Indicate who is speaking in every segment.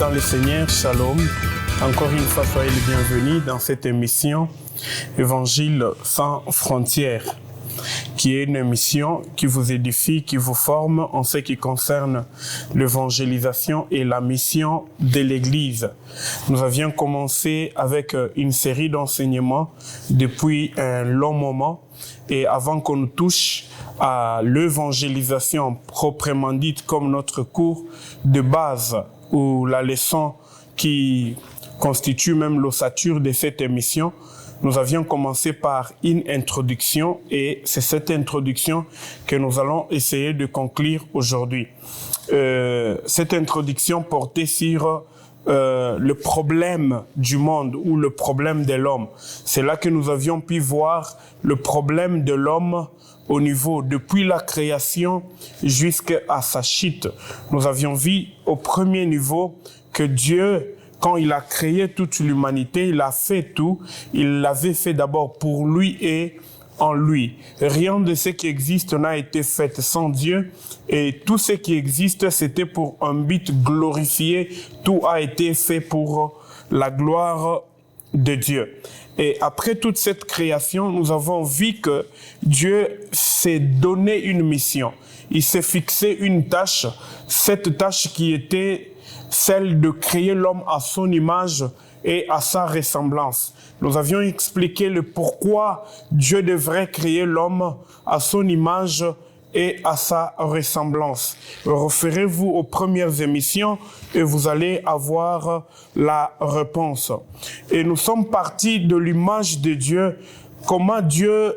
Speaker 1: dans le Seigneur, Shalom. Encore une fois, soyez les bienvenus dans cette émission Évangile sans frontières, qui est une émission qui vous édifie, qui vous forme en ce qui concerne l'évangélisation et la mission de l'Église. Nous avions commencé avec une série d'enseignements depuis un long moment, et avant qu'on nous touche à l'évangélisation proprement dite comme notre cours de base ou la leçon qui constitue même l'ossature de cette émission, nous avions commencé par une introduction et c'est cette introduction que nous allons essayer de conclure aujourd'hui. Cette introduction portait sur le problème du monde ou le problème de l'homme. C'est là que nous avions pu voir le problème de l'homme au niveau depuis la création jusqu'à sa chute. Nous avions vu au premier niveau que Dieu, quand il a créé toute l'humanité, il a fait tout. Il l'avait fait d'abord pour lui et en lui. Rien de ce qui existe n'a été fait sans Dieu. Et tout ce qui existe, c'était pour un but glorifié. Tout a été fait pour la gloire de Dieu. Et après toute cette création, nous avons vu que Dieu s'est donné une mission. Il s'est fixé une tâche, cette tâche qui était celle de créer l'homme à son image et à sa ressemblance. Nous avions expliqué le pourquoi Dieu devrait créer l'homme à son image et à sa ressemblance. Référez-vous aux premières émissions et vous allez avoir la réponse. Et nous sommes partis de l'image de Dieu, comment Dieu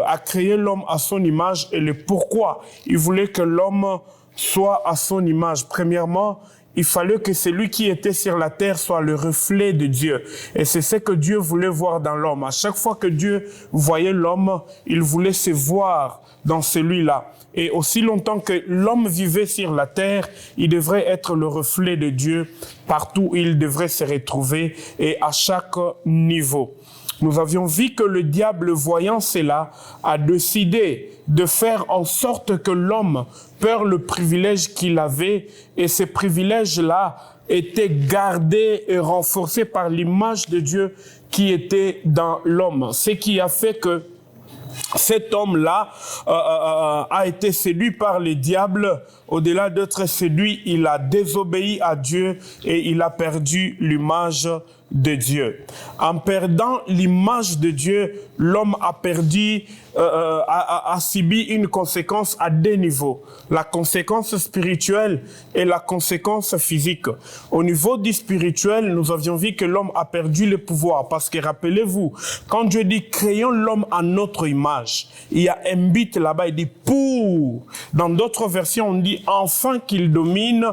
Speaker 1: a créé l'homme à son image et le pourquoi il voulait que l'homme soit à son image. Premièrement, il fallait que celui qui était sur la terre soit le reflet de Dieu. Et c'est ce que Dieu voulait voir dans l'homme. À chaque fois que Dieu voyait l'homme, il voulait se voir dans celui-là. Et aussi longtemps que l'homme vivait sur la terre, il devrait être le reflet de Dieu partout où il devrait se retrouver et à chaque niveau. Nous avions vu que le diable, voyant cela, a décidé de faire en sorte que l'homme perde le privilège qu'il avait, et ces privilèges-là étaient gardés et renforcés par l'image de Dieu qui était dans l'homme. Ce qui a fait que cet homme-là a été séduit par le diable. Au-delà d'être séduit, il a désobéi à Dieu et il a perdu l'image de Dieu. En perdant l'image de Dieu, l'homme a perdu, a subi une conséquence à deux niveaux. La conséquence spirituelle et la conséquence physique. Au niveau du spirituel, nous avions vu que l'homme a perdu le pouvoir. Parce que rappelez-vous, quand Dieu dit « créons l'homme à notre image », il y a un but là-bas, il dit « pour ». Dans d'autres versions, on dit « afin qu'il domine ».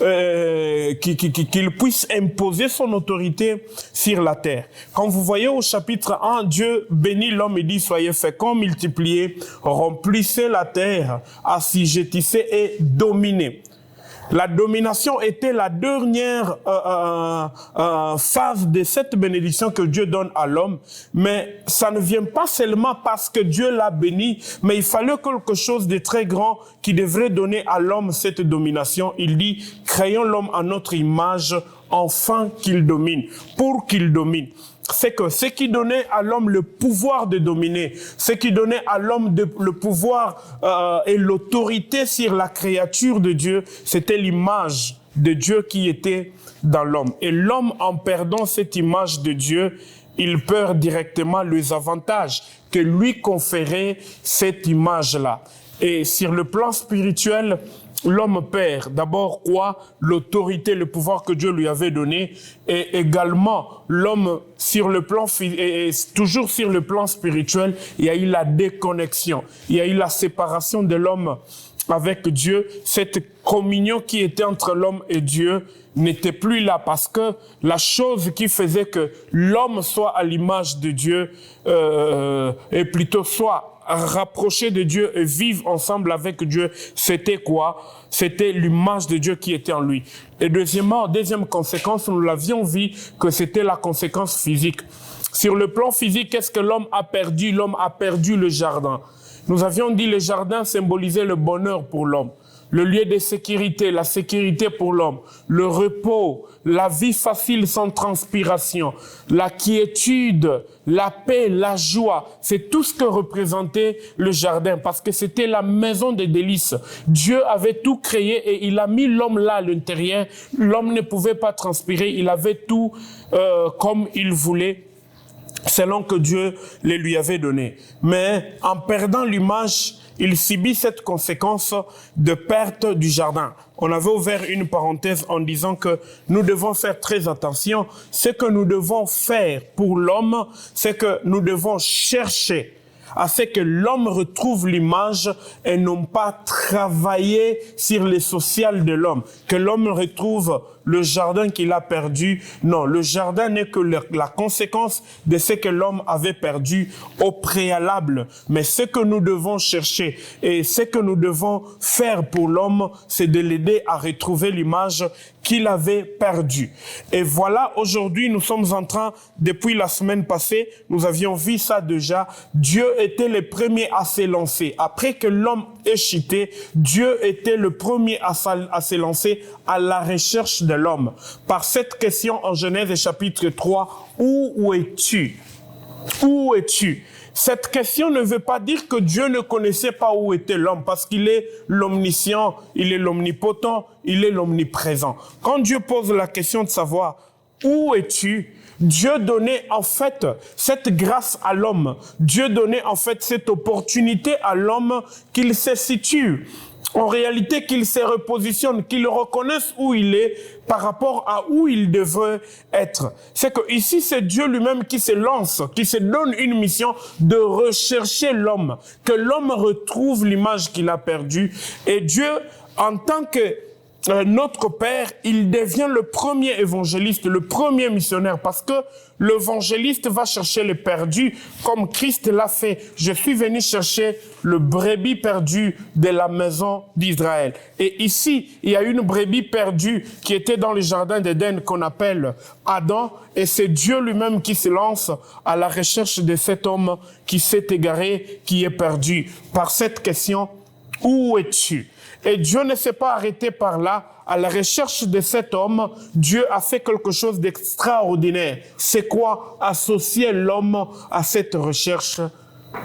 Speaker 1: Qu'il puisse imposer son autorité sur la terre. Quand vous voyez au chapitre 1, Dieu bénit l'homme et dit « Soyez féconds, multipliez, remplissez la terre, assujettissez et dominez ». La domination était la dernière phase de cette bénédiction que Dieu donne à l'homme. Mais ça ne vient pas seulement parce que Dieu l'a béni, mais il fallait quelque chose de très grand qui devrait donner à l'homme cette domination. Il dit, créons l'homme à notre image, afin qu'il domine, pour qu'il domine. C'est que ce qui donnait à l'homme le pouvoir de dominer, ce qui donnait à l'homme le pouvoir et l'autorité sur la créature de Dieu, c'était l'image de Dieu qui était dans l'homme. Et l'homme, en perdant cette image de Dieu, il perd directement les avantages que lui conférait cette image-là. Et sur le plan spirituel, l'homme perd d'abord quoi? L'autorité, le pouvoir que Dieu lui avait donné, et également l'homme sur le plan et toujours sur le plan spirituel, il y a eu la déconnexion, il y a eu la séparation de l'homme avec Dieu. Cette communion qui était entre l'homme et Dieu n'était plus là parce que la chose qui faisait que l'homme soit à l'image de Dieu et plutôt soit rapprocher de Dieu et vivre ensemble avec Dieu, c'était quoi? C'était l'image de Dieu qui était en lui. Et deuxièmement, deuxième conséquence, nous l'avions vu que c'était la conséquence physique. Sur le plan physique, qu'est-ce que l'homme a perdu? L'homme a perdu le jardin. Nous avions dit le jardin symbolisait le bonheur pour l'homme. le lieu de sécurité, la sécurité pour l'homme, le repos, la vie facile sans transpiration, la quiétude, la paix, la joie. C'est tout ce que représentait le jardin parce que c'était la maison des délices. Dieu avait tout créé et il a mis l'homme là à l'intérieur. L'homme ne pouvait pas transpirer, il avait tout comme il voulait, selon que Dieu les lui avait donné. Mais en perdant l'image, il subit cette conséquence de perte du jardin. On avait ouvert une parenthèse en disant que nous devons faire très attention. Ce que nous devons faire pour l'homme, c'est que nous devons chercher à ce que l'homme retrouve l'image et non pas travailler sur les social de l'homme. Que l'homme retrouve le jardin qu'il a perdu. Non, le jardin n'est que la conséquence de ce que l'homme avait perdu au préalable. Mais ce que nous devons chercher et ce que nous devons faire pour l'homme, c'est de l'aider à retrouver l'image qu'il avait perdue. Et voilà, aujourd'hui, nous sommes en train, depuis la semaine passée, nous avions vu ça déjà, Dieu était le premier à se lancer. Après que l'homme ait chuté, Dieu était le premier à se lancer à la recherche de l'homme. Par cette question en Genèse chapitre 3, où es-tu? Où es-tu? Cette question ne veut pas dire que Dieu ne connaissait pas où était l'homme, parce qu'il est l'omniscient, il est l'omnipotent, il est l'omniprésent. Quand Dieu pose la question de savoir où es-tu, Dieu donnait en fait cette grâce à l'homme. Dieu donnait en fait cette opportunité à l'homme qu'il se situe. En réalité, qu'il se repositionne, qu'il reconnaisse où il est par rapport à où il devrait être. C'est que ici, c'est Dieu lui-même qui se lance, qui se donne une mission de rechercher l'homme, que l'homme retrouve l'image qu'il a perdue. Et Dieu, en tant que notre Père, il devient le premier évangéliste, le premier missionnaire, parce que l'évangéliste va chercher les perdus, comme Christ l'a fait. Je suis venu chercher le brebis perdu de la maison d'Israël. Et ici, il y a une brebis perdue qui était dans le jardin d'Éden qu'on appelle Adam, et c'est Dieu lui-même qui se lance à la recherche de cet homme qui s'est égaré, qui est perdu. Par cette question, où es-tu? Et Dieu ne s'est pas arrêté par là. À la recherche de cet homme, Dieu a fait quelque chose d'extraordinaire. C'est quoi? Associer l'homme à cette recherche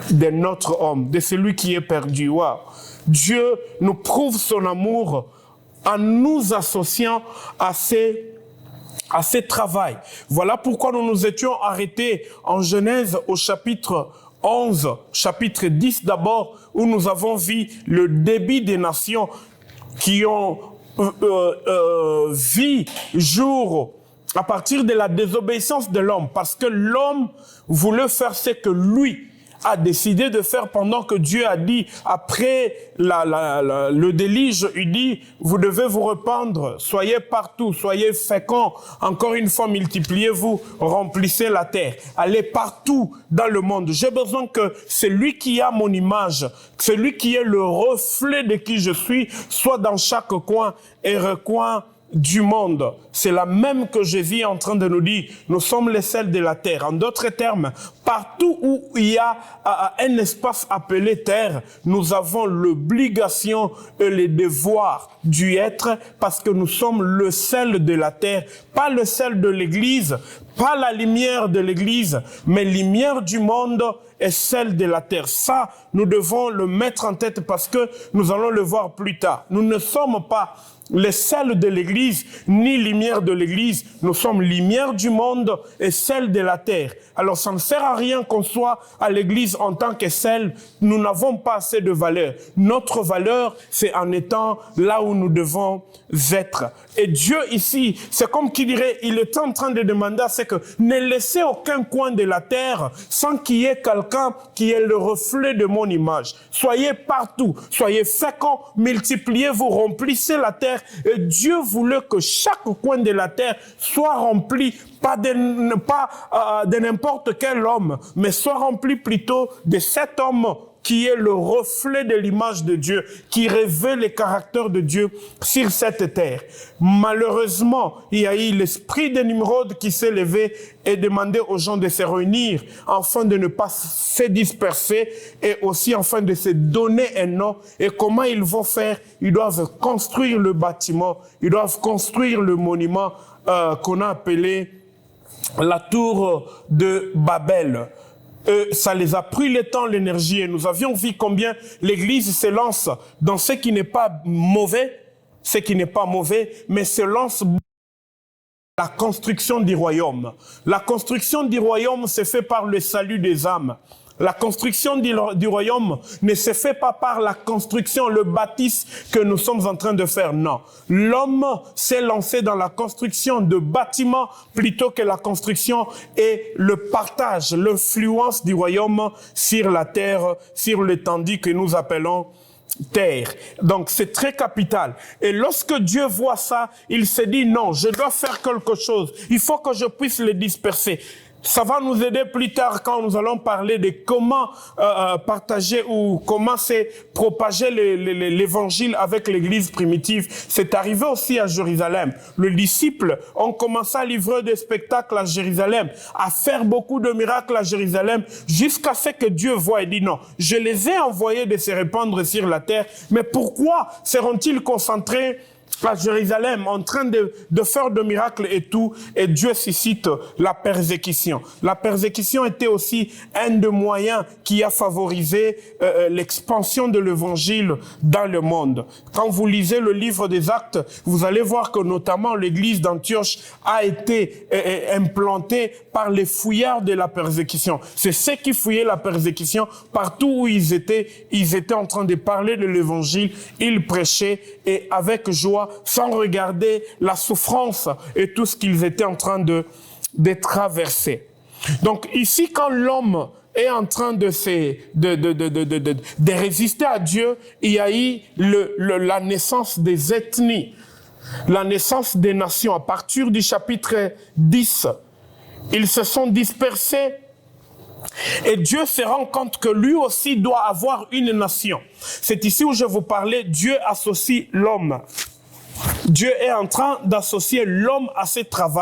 Speaker 1: de notre homme, de celui qui est perdu. Wow. Dieu nous prouve son amour en nous associant à ce travail. Voilà pourquoi nous nous étions arrêtés en Genèse au chapitre 11, chapitre 10 d'abord, où nous avons vu le débit des nations qui ont vu jour à partir de la désobéissance de l'homme, parce que l'homme voulait faire ce que lui a décidé de faire pendant que Dieu a dit, après le déluge, il dit, vous devez vous répandre, soyez partout, soyez féconds, encore une fois, multipliez-vous, remplissez la terre, allez partout dans le monde. J'ai besoin que celui qui a mon image, celui qui est le reflet de qui je suis, soit dans chaque coin et recoin du monde. C'est la même que Jésus est en train de nous dire. Nous sommes les sels de la terre. En d'autres termes, partout où il y a un espace appelé terre, nous avons l'obligation et le devoir d'y être parce que nous sommes le sel de la terre, pas le sel de l'église, pas la lumière de l'église, mais lumière du monde et celle de la terre. Ça, nous devons le mettre en tête parce que nous allons le voir plus tard. Nous ne sommes pas les sels de l'église, ni lumière de l'église. Nous sommes lumière du monde et sel de la terre. Alors, ça ne sert à rien qu'on soit à l'église en tant que sel. Nous n'avons pas assez de valeur. Notre valeur, c'est en étant là où nous devons être. Et Dieu ici, c'est comme qui dirait, il est en train de demander à ce que ne laissez aucun coin de la terre sans qu'il y ait quelqu'un qui est le reflet de mon image. Soyez partout, soyez féconds, multipliez-vous, remplissez la terre. Et Dieu voulait que chaque coin de la terre soit rempli, pas de n'importe quel homme, mais soit rempli plutôt de cet homme qui est le reflet de l'image de Dieu, qui révèle les caractères de Dieu sur cette terre. Malheureusement, il y a eu l'esprit de Nimrod qui s'est levé et demandé aux gens de se réunir afin de ne pas se disperser et aussi afin de se donner un nom. Et comment ils vont faire? Ils doivent construire le bâtiment, ils doivent construire le monument qu'on a appelé la tour de Babel. Ça les a pris le temps, l'énergie, et nous avions vu combien l'Église se lance dans ce qui n'est pas mauvais, mais se lance la construction du royaume. La construction du royaume se fait par le salut des âmes. La construction du royaume ne se fait pas par la construction, le bâtisse que nous sommes en train de faire. Non. L'homme s'est lancé dans la construction de bâtiments plutôt que la construction et le partage, l'influence du royaume sur la terre, sur l'étendue que nous appelons terre. Donc c'est très capital. Et lorsque Dieu voit ça, il se dit non, je dois faire quelque chose. Il faut que je puisse les disperser. Ça va nous aider plus tard quand nous allons parler de comment partager ou comment se propager l'évangile avec l'église primitive. C'est arrivé aussi à Jérusalem. Les disciples ont commencé à livrer des spectacles à Jérusalem, à faire beaucoup de miracles à Jérusalem, jusqu'à ce que Dieu voit et dit non, je les ai envoyés de se répandre sur la terre, mais pourquoi seront-ils concentrés à Jérusalem, en train de faire des miracles et tout, et Dieu suscite la persécution. La persécution était aussi un des moyens qui a favorisé l'expansion de l'évangile dans le monde. Quand vous lisez le livre des Actes, vous allez voir que notamment l'église d'Antioche a été implantée par les fouillards de la persécution. C'est ceux qui fouillaient la persécution partout où ils étaient en train de parler de l'évangile, ils prêchaient et avec joie, sans regarder la souffrance et tout ce qu'ils étaient en train de traverser. Donc ici, quand l'homme est en train de résister à Dieu, il y a eu la naissance des ethnies, la naissance des nations. À partir du chapitre 10, ils se sont dispersés. Et Dieu se rend compte que lui aussi doit avoir une nation. C'est ici où je vous parlais, Dieu associe l'homme. Dieu est en train d'associer l'homme à ses travaux.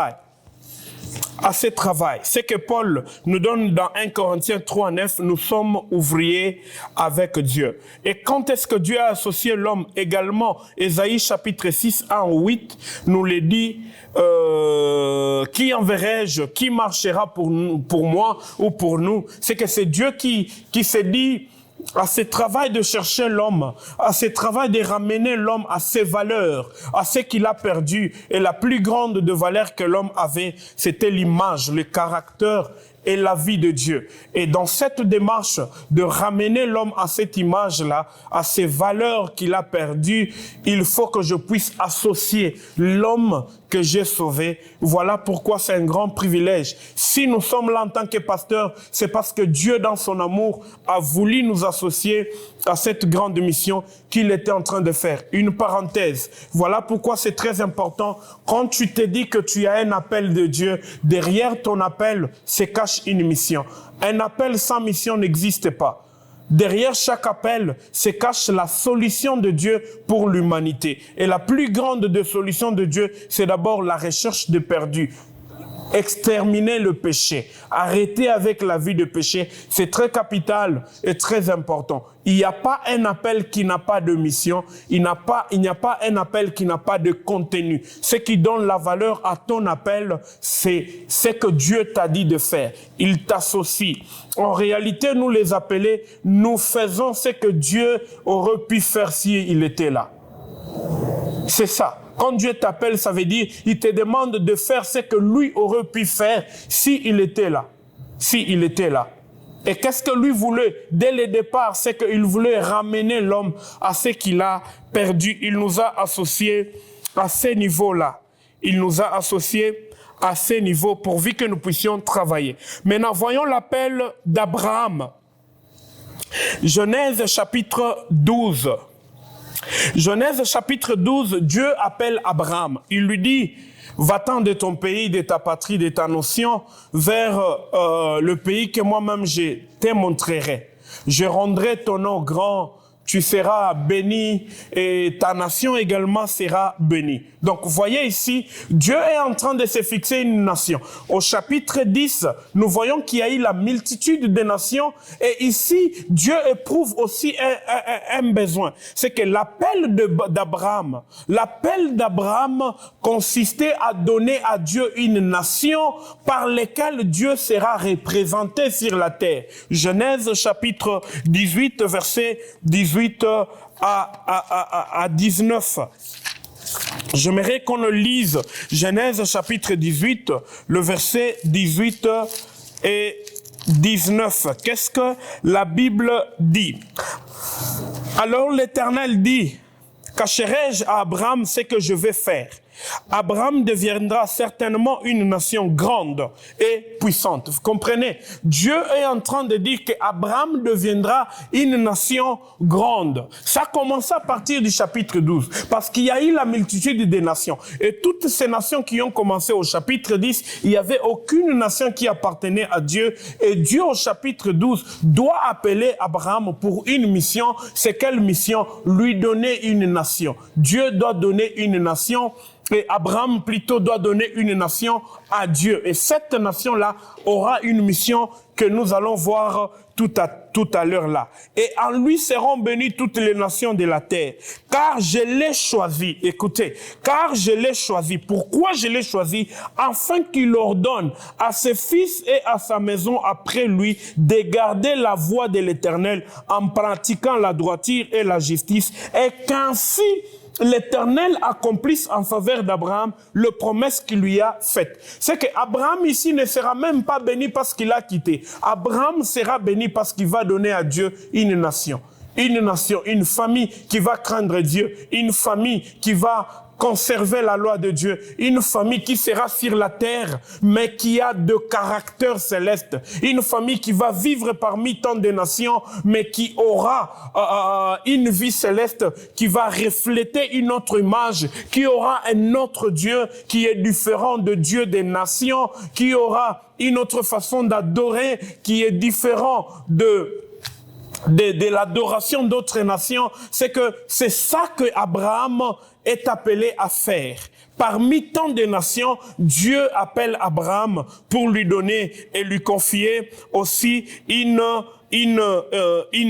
Speaker 1: C'est que Paul nous donne dans 1 Corinthiens 3:9, nous sommes ouvriers avec Dieu. Et quand est-ce que Dieu a associé l'homme également? Ésaïe chapitre 6, 1-8 nous le dit, qui enverrai-je? Qui marchera pour moi ou pour nous? C'est que c'est Dieu qui se dit, à ce travail de chercher l'homme, à ce travail de ramener l'homme à ses valeurs, à ce qu'il a perdu. Et la plus grande de valeurs que l'homme avait, c'était l'image, le caractère et la vie de Dieu. Et dans cette démarche de ramener l'homme à cette image-là, à ces valeurs qu'il a perdues, il faut que je puisse associer l'homme que j'ai sauvé. Voilà pourquoi c'est un grand privilège. Si nous sommes là en tant que pasteurs, c'est parce que Dieu, dans son amour, a voulu nous associer à cette grande mission qu'il était en train de faire. Une parenthèse. Voilà pourquoi c'est très important. Quand tu te dis que tu as un appel de Dieu, derrière ton appel se cache une mission. Un appel sans mission n'existe pas. Derrière chaque appel se cache la solution de Dieu pour l'humanité. Et la plus grande des solutions de Dieu, c'est d'abord la recherche des perdus. Exterminer le péché, arrêter avec la vie de péché, c'est très capital et très important. Il n'y a pas un appel qui n'a pas de mission, il n'y a pas un appel qui n'a pas de contenu. Ce qui donne la valeur à ton appel, c'est ce que Dieu t'a dit de faire. Il t'associe. En réalité, nous les appelés, nous faisons ce que Dieu aurait pu faire s'il était là. C'est ça. Quand Dieu t'appelle, ça veut dire il te demande de faire ce que lui aurait pu faire s'il était là. S'il était là. Et qu'est-ce que lui voulait? Dès le départ, c'est qu'il voulait ramener l'homme à ce qu'il a perdu. Il nous a associés à ce niveau-là. Il nous a associés à ce niveau pourvu que nous puissions travailler. Maintenant, voyons l'appel d'Abraham. Genèse chapitre 12. Genèse chapitre 12, Dieu appelle Abraham. Il lui dit, va-t'en de ton pays, de ta patrie, de ta nation, vers le pays que moi-même je te montrerai. Je rendrai ton nom grand, tu seras béni et ta nation également sera bénie. Donc, vous voyez ici, Dieu est en train de se fixer une nation. Au chapitre 10, nous voyons qu'il y a eu la multitude de nations et ici, Dieu éprouve aussi un besoin. C'est que l'appel d'Abraham consistait à donner à Dieu une nation par laquelle Dieu sera représenté sur la terre. Genèse chapitre 18, verset 18 à 19. J'aimerais qu'on le lise. Genèse chapitre 18, le verset 18 et 19. Qu'est-ce que la Bible dit? Alors l'Éternel dit, cacherai-je à Abraham ce que je vais faire? Abraham deviendra certainement une nation grande et puissante. Vous comprenez? Dieu est en train de dire qu'Abraham deviendra une nation grande. Ça commence à partir du chapitre 12, parce qu'il y a eu la multitude des nations. Et toutes ces nations qui ont commencé au chapitre 10, il n'y avait aucune nation qui appartenait à Dieu. Et Dieu, au chapitre 12, doit appeler Abraham pour une mission. C'est quelle mission? Lui donner une nation. Dieu doit donner une nation. Et Abraham plutôt doit donner une nation à Dieu. Et cette nation-là aura une mission que nous allons voir tout à l'heure là. Et en lui seront bénies toutes les nations de la terre. Car je l'ai choisi. Écoutez, car je l'ai choisi. Pourquoi je l'ai choisi? Afin qu'il ordonne à ses fils et à sa maison après lui de garder la voie de l'Éternel en pratiquant la droiture et la justice, et qu'ainsi l'Éternel accomplisse en faveur d'Abraham le promesse qu'il lui a faite. C'est qu'Abraham ici ne sera même pas béni parce qu'il a quitté. Abraham sera béni parce qu'il va donner à Dieu une nation. Une nation, une famille qui va craindre Dieu. Une famille qui va conserver la loi de Dieu, une famille qui sera sur la terre, mais qui a de caractère céleste, une famille qui va vivre parmi tant de nations, mais qui aura une vie céleste, qui va refléter une autre image, qui aura un autre Dieu qui est différent de Dieu des nations, qui aura une autre façon d'adorer, qui est différent de l'adoration d'autres nations. C'est ça que Abraham est appelé à faire. Parmi tant de nations, Dieu appelle Abraham pour lui donner et lui confier aussi une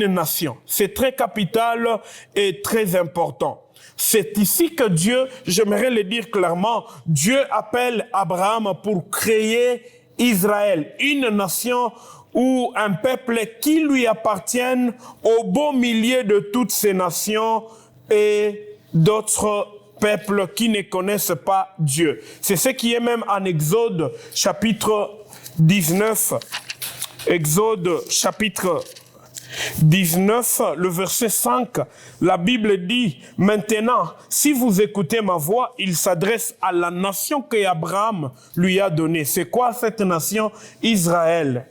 Speaker 1: nation. C'est très capital et très important. C'est ici que Dieu, j'aimerais le dire clairement, Dieu appelle Abraham pour créer Israël, une nation ou un peuple qui lui appartienne au beau milieu de toutes ces nations et d'autres peuples qui ne connaissent pas Dieu. C'est ce qui est même en Exode chapitre 19. Exode chapitre 19, le verset 5, la Bible dit, « Maintenant, si vous écoutez ma voix, il s'adresse à la nation qu'Abraham lui a donnée. » C'est quoi cette nation? Israël.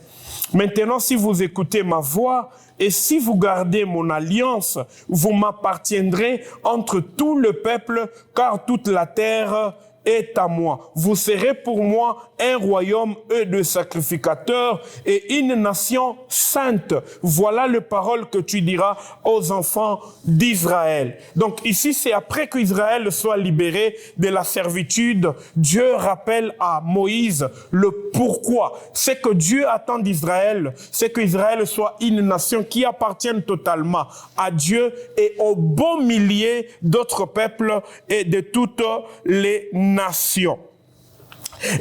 Speaker 1: Maintenant, si vous écoutez ma voix et si vous gardez mon alliance, vous m'appartiendrez entre tout le peuple, car toute la terre est à moi. Vous serez pour moi un royaume de sacrificateurs et une nation sainte. Voilà les paroles que tu diras aux enfants d'Israël. Donc ici, c'est après qu'Israël soit libéré de la servitude, Dieu rappelle à Moïse le pourquoi. C'est que Dieu attend d'Israël, c'est qu'Israël soit une nation qui appartienne totalement à Dieu et au beau millier d'autres peuples et de toutes les nations.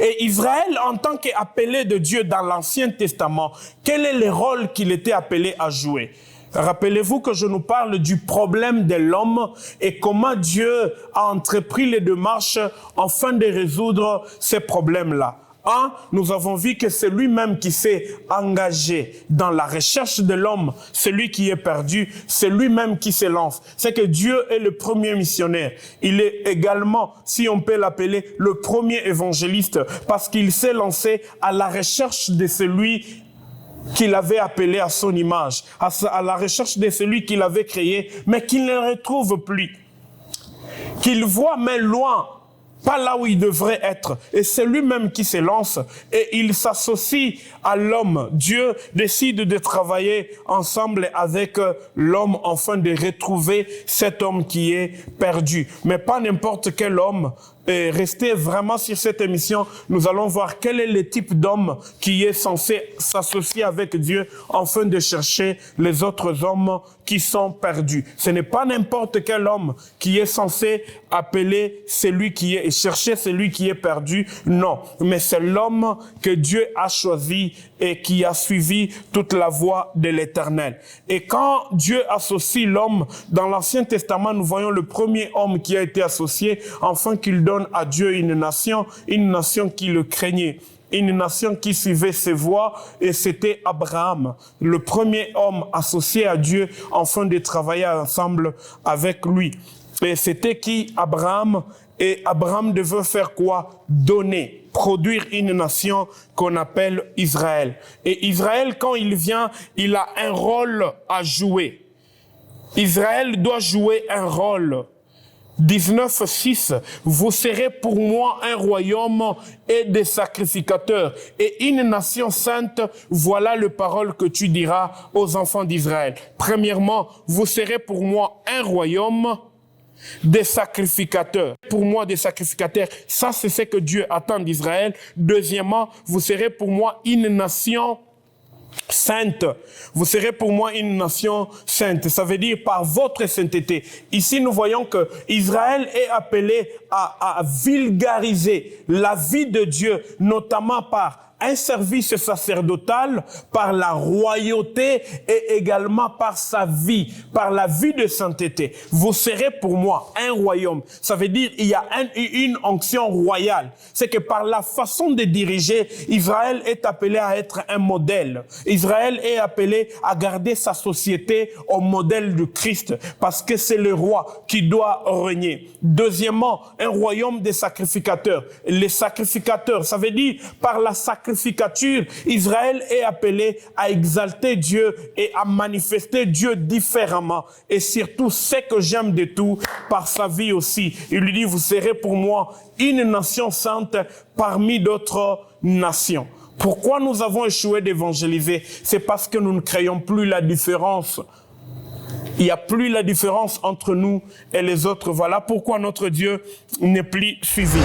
Speaker 1: Et Israël, en tant qu'appelé de Dieu dans l'Ancien Testament, quel est le rôle qu'il était appelé à jouer? Rappelez-vous que je nous parle du problème de l'homme et comment Dieu a entrepris les démarches afin de résoudre ces problèmes-là. Nous avons vu que c'est lui-même qui s'est engagé dans la recherche de l'homme, celui qui est perdu, c'est lui-même qui se lance. C'est que Dieu est le premier missionnaire. Il est également, si on peut l'appeler, le premier évangéliste parce qu'il s'est lancé à la recherche de celui qu'il avait appelé à son image, à la recherche de celui qu'il avait créé, mais qu'il ne retrouve plus. Qu'il voit mais loin pas là où il devrait être. Et c'est lui-même qui se lance et il s'associe à l'homme. Dieu décide de travailler ensemble avec l'homme afin de retrouver cet homme qui est perdu. Mais pas n'importe quel homme. Et restez vraiment sur cette émission, nous allons voir quel est le type d'homme qui est censé s'associer avec Dieu afin de chercher les autres hommes qui sont perdus. Ce n'est pas n'importe quel homme qui est censé appeler celui qui est, et chercher celui qui est perdu. Non, mais c'est l'homme que Dieu a choisi et qui a suivi toute la voie de l'Éternel. Et quand Dieu associe l'homme, dans l'Ancien Testament, nous voyons le premier homme qui a été associé afin qu'il donne à Dieu une nation qui le craignait, une nation qui suivait ses voies, et c'était Abraham, le premier homme associé à Dieu afin de travailler ensemble avec lui. Et c'était qui? Abraham. Et Abraham devait faire quoi? Donner, produire une nation qu'on appelle Israël. Et Israël, quand il vient, il a un rôle à jouer. Israël doit jouer un rôle. 19:6, vous serez pour moi un royaume et des sacrificateurs et une nation sainte, voilà les paroles que tu diras aux enfants d'Israël. Premièrement, vous serez pour moi un royaume, des sacrificateurs. Pour moi, des sacrificateurs, ça c'est ce que Dieu attend d'Israël. Deuxièmement, vous serez pour moi une nation sainte. Vous serez pour moi une nation sainte. Ça veut dire par votre sainteté. Ici, nous voyons que Israël est appelé à vulgariser la vie de Dieu, notamment par un service sacerdotal, par la royauté et également par sa vie, par la vie de sainteté. Vous serez pour moi un royaume. Ça veut dire il y a une onction royale. C'est que par la façon de diriger, Israël est appelé à être un modèle. Israël est appelé à garder sa société au modèle du Christ parce que c'est le roi qui doit régner. Deuxièmement, un royaume des sacrificateurs. Les sacrificateurs, ça veut dire par la sacrificature, Israël est appelé à exalter Dieu et à manifester Dieu différemment. Et surtout, ce que j'aime de tout, par sa vie aussi. Il lui dit, vous serez pour moi une nation sainte parmi d'autres nations. Pourquoi nous avons échoué d'évangéliser? C'est parce que nous ne créons plus la différence. Il n'y a plus la différence entre nous et les autres. Voilà pourquoi notre Dieu n'est plus suivi.